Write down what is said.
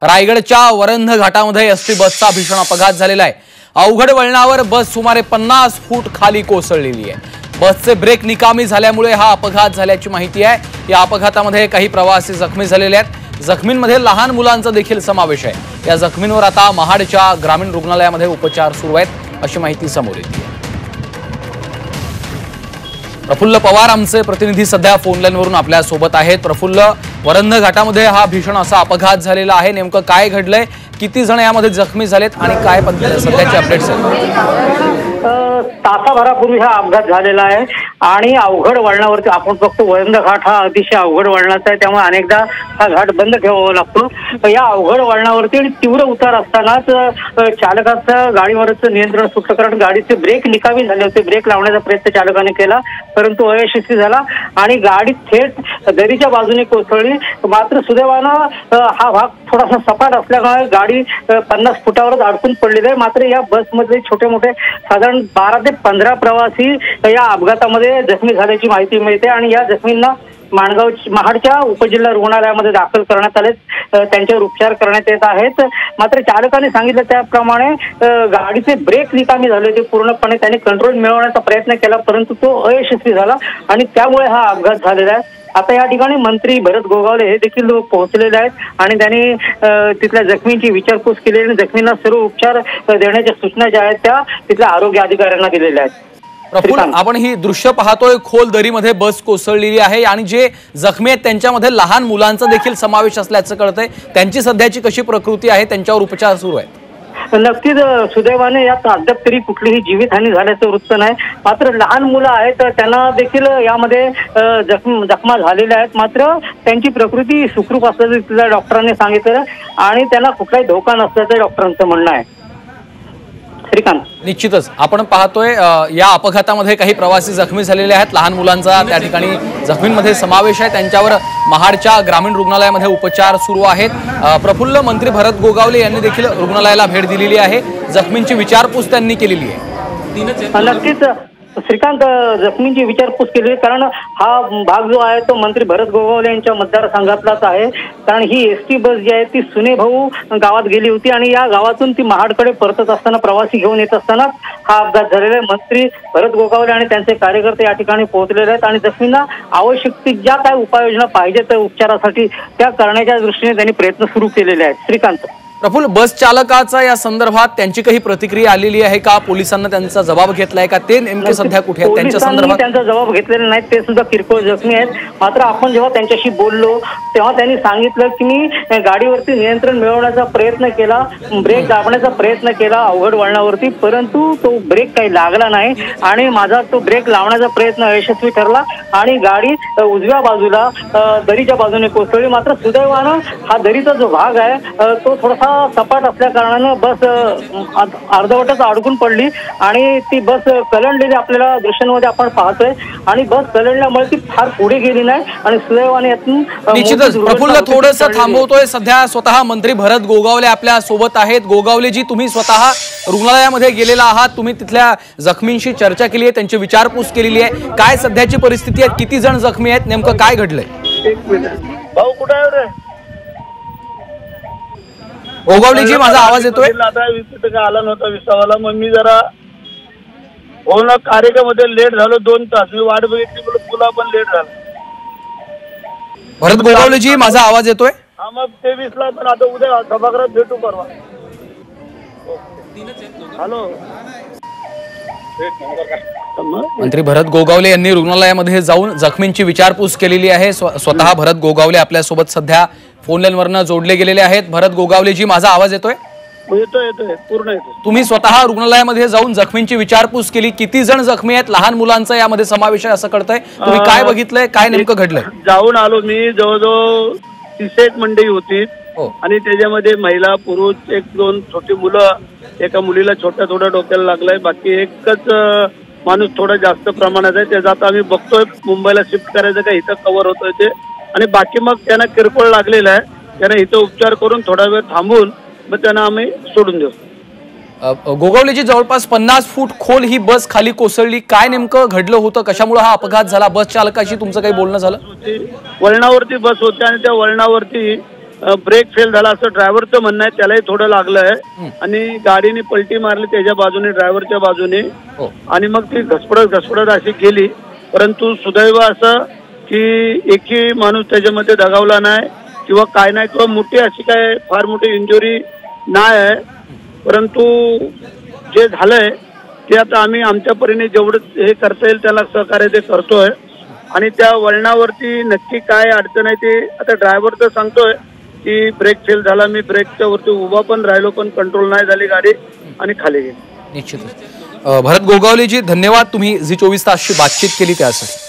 रायगडच्या वरंध घाटामध्ये एसटी बसचा भीषण अपघात झालेला आहे। अवघड वळणावर बस सुमारे 50 फूट खाली कोसळलेली आहे। बसचे ब्रेक निकामी झाल्यामुळे हा अपघात झाल्याची माहिती आहे। या अपघातामध्ये काही प्रवासी जखमी झालेले आहेत। जखमींमध्ये लहान मुलांचा देखील समावेश आहे। या जखमींवर आता महाडच्या ग्रामीण रुग्णालयामध्ये उपचार सुरू आहेत अशी माहिती समोर येते आहे। प्रफुल्ल पवार आमचे प्रतिनिधी सध्या फोन लाईनवरून आपल्या सोबत आहेत। प्रफुल्ल, वरंध घाटामध्ये हा भीषण असा अपघात झालेला आहे, नेमकं काय घडलंय, किती जण यामध्ये जखमी झालेत आणि काय सध्याचे अपडेट्स आहेत? तासाभरापूर्वी हा अपघात झालेला आहे आणि अवघड वळणावरती आपण बघतो वरंध घाट हा अतिशय अवघड वळणाचा आहे, त्यामुळे अनेकदा हा घाट बंद ठेवावा लागतो। या अवघड वळणावरती तीव्र उतार असतानाच चालकाचं गाडीवरचं नियंत्रण सुटलं, कारण गाडीचे ब्रेक निकामी झाले होते। ब्रेक लावण्याचा प्रयत्न चालकाने केला परंतु अयशस्वी झाला आणि गाडी थेट दरीच्या बाजूने कोसळली। मात्र सुदैवानं हा भाग थोडासा सपाट असल्यामुळे गाडी 50 फुटावरच अडकून पडलेली आहे। मात्र या बसमध्ये छोटे मोठे साधारण 12 ते 15 प्रवासी या अपघातामध्ये जखमी झाल्याची माहिती मिळते आणि या जखमींना महाडच्या उपजिल्हा रुग्णालयामध्ये दाखल करण्यात आले, त्यांच्यावर उपचार करण्यात येत आहेत। मात्र चालकाने सांगितलं त्याप्रमाणे गाडीचे ब्रेक निकामी झाले होते पूर्णपणे, त्याने कंट्रोल मिळवण्याचा प्रयत्न केला परंतु तो अयशस्वी झाला आणि त्यामुळे हा अपघात झालेला आहे। आता या ठिकाणी मंत्री भरत गोगावले हे देखील पोहोचलेले आहेत आणि त्यांनी तिथल्या जखमींची विचारपूस केली आणि जखमींना सर्व उपचार देण्याच्या सूचना ज्या आहेत त्या तिथल्या आरोग्य अधिकाऱ्यांना दिलेल्या आहेत। प्रफुल्ल, आपण ही दृश्य पाहतोय, खोल दरीमध्ये बस कोसळलेली आहे आणि जे जखमी आहेत त्यांच्यामध्ये लहान मुलांचा देखील समावेश असल्याचं कळतंय। त्यांची सध्याची कशी प्रकृती आहे, त्यांच्यावर उपचार सुरू आहे? नक्कीच सुदैवाने यात अद्याप तरी कुठलीही जीवितहानी झाल्याचं वृत्त नाही। मात्र लहान मुलं आहेत त्यांना देखील यामध्ये जखमा झालेल्या आहेत, मात्र त्यांची प्रकृती सुखरूप असल्याचं तिथल्या डॉक्टरांनी सांगितलं आणि त्यांना कुठलाही धोका नसल्याचं डॉक्टरांचं म्हणणं आहे। श्रीकांत, निश्चितच आपण पाहतोय या अपघातामध्ये काही प्रवासी जखमी झालेले आहेत, लहान मुलांचा त्या ठिकाणी जखमींमध्ये समावेश आहे, त्यांच्यावर महाडच्या ग्रामीण रुग्णालयामध्ये उपचार सुरू आहेत। प्रफुल्ल, मंत्री भरत गोगावले यांनी देखील रुग्णालयाला भेट दिलेली आहे, जखमींची विचारपूस त्यांनी केलेली आहे। नक्कीच श्रीकांत, जखमींची विचारपूस केली कारण हा भाग जो आहे तो मंत्री भरत गोगावले यांच्या मतदारसंघातलाच आहे। कारण ही एसटी बस जी आहे ती सुनेभाऊ गावात गेली होती आणि या गावातून ती महाडकडे परतत असताना प्रवासी घेऊन येत असताना हा अपघात झालेला आहे। मंत्री भरत गोगावले आणि त्यांचे कार्यकर्ते या ठिकाणी पोहोचलेले आहेत आणि जखमींना आवश्यक ज्या काय उपाययोजना पाहिजेत उपचारासाठी त्या करण्याच्या दृष्टीने त्यांनी प्रयत्न सुरू केलेले आहेत। श्रीकांत, प्रफुल्ल, बस चालकाचा या संदर्भात त्यांची काही प्रतिक्रिया आलेली आहे का? पोलिसांना त्यांचा जबाब घेतलाय का? ते नेमके सध्या कुठे आहेत? त्यांच्या संदर्भात त्यांचा जबाब घेतलेला नाही, ते सुद्धा किरकोळ जखमी आहेत। मात्र आपण जेव्हा त्यांच्याशी बोललो तेव्हा त्यांनी सांगितलं की मी गाडीवरती नियंत्रण मिळवण्याचा प्रयत्न केला, ब्रेक दाबण्याचा प्रयत्न केला अवघड वळणावरती, परंतु तो ब्रेक काही लागला नाही आणि माझा तो ब्रेक लावण्याचा प्रयत्न यशस्वी ठरला आणि गाडी उजव्या बाजूला दरीच्या बाजूने कोसळली। मात्र सुदैवानं हा दरीचा जो भाग आहे तो थोडासा सपाट असल्या कारणानं बस अर्धवटच अडकून पडली आणि ती बस कलंडलेली आपल्याला दृश्यांमध्ये आपण पाहतोय आणि बस कलंडल्यामुळे ती फार पुढे गेली नाही आणि सुदैवाने यातून निश्चितच प्रफुल्ल थोडंसं थांबवतोय। सध्या स्वतः मंत्री भरत गोगावले आपल्या सोबत आहेत। गोगावलेजी, तुम्ही स्वतः रुग्णालयामध्ये गेलेला आहात, तुम्ही तिथल्या जखमींशी चर्चा केली आहे, त्यांची विचारपूस केलेली आहे, काय सध्याची परिस्थिती आहे, किती जण जखमी आहेत, नेमकं काय घडलंय? एक मिनिट भाऊ, कुठे आहे रे? गोगावलेजी, माझा आवाज येतोय? आला नव्हता विसावाला, मग मी जरा होणं कार्यक्रमामध्ये लेट झालो, 2 तास मी वाट बघितली, तुला पण लेट झालं। भरत गोगावलेजी, माझा आवाज येतोय? हा, मग 23ला पण आता उद्या सभागृहात भेटू परवा। हॅलो, मंत्री भरत गोगावले यांनी रुग्णालयामध्ये जाऊन जखमींची विचारपूस केलेली आहे। स्वतः भरत गोगावले आपल्या सोबत सध्या फोन लाईनवरनं जोडले गेलेले आहेत। भरत गोगावलेजी, माझा आवाज येतोय? येतोय पूर्ण येतोय। तुम्ही स्वतः रुग्णालयामध्ये जाऊन जखमींची विचारपूस केली, किती जण जखमी आहेत, लहान मुलांचा यामध्ये समावेश आहे असं कळतंय, तुम्ही काय बघितलंय, काय नेमकं घडलंय? जाऊन आलो मी, जवळजवळ 30 मंडळी होती आणि त्याच्यामध्ये महिला पुरुष 1-2 छोटी मुलं, एका मुलीला थोडं डोक्याला लागलंय, बाकी एकच माणूस थोडा जास्त प्रमाणात आहे, त्याचा आता आम्ही बघतोय मुंबईला शिफ्ट करायचं का इथं कव्हर होतोय ते, आणि बाकी मग त्यांना किरकोळ लागलेला आहे, त्यांना इथं उपचार करून थोडा वेळ थांबून मग त्यांना आम्ही सोडून देऊ। गोगावलेजी, जवळपास 50 फूट खोल ही बस खाली कोसळली, काय नेमकं घडलं होतं, कशामुळे हा अपघात झाला? बस चालकाशी तुमचं काही बोलणं झालं? वळणावरती बस होती आणि त्या वळणावरती ब्रेक फेल झाला असं ड्रायव्हरचं म्हणणं आहे. त्यालाही थोडं लागलंय आणि गाडीने पलटी मारली त्याच्या बाजूने, ड्रायव्हरच्या बाजूने, आणि मग ती घसपडत अशी गेली. परंतु सुदैव असं की एकही माणूस त्याच्यामध्ये दगावला नाही किंवा काय नाही, किंवा मोठी अशी काय फार मोठी इंजुरी नाही आहे. परंतु जे झालंय ते आता आम्ही आमच्या परीने जेवढं हे करता येईल त्याला सहकार्य ते करतोय. आणि त्या वळणावरती नक्की काय अडचण आहे ते आता ड्रायव्हर तर सांगतोय की ब्रेक फेल झाला, मी ब्रेकच्या वरती उभा पण राहिलो पण कंट्रोल नाही झाली गाडी आणि खाली गेली. निश्चितच. भरत गोगावलेजी, धन्यवाद, तुम्ही झी 24 तासशी बातचीत केली त्यासाठी.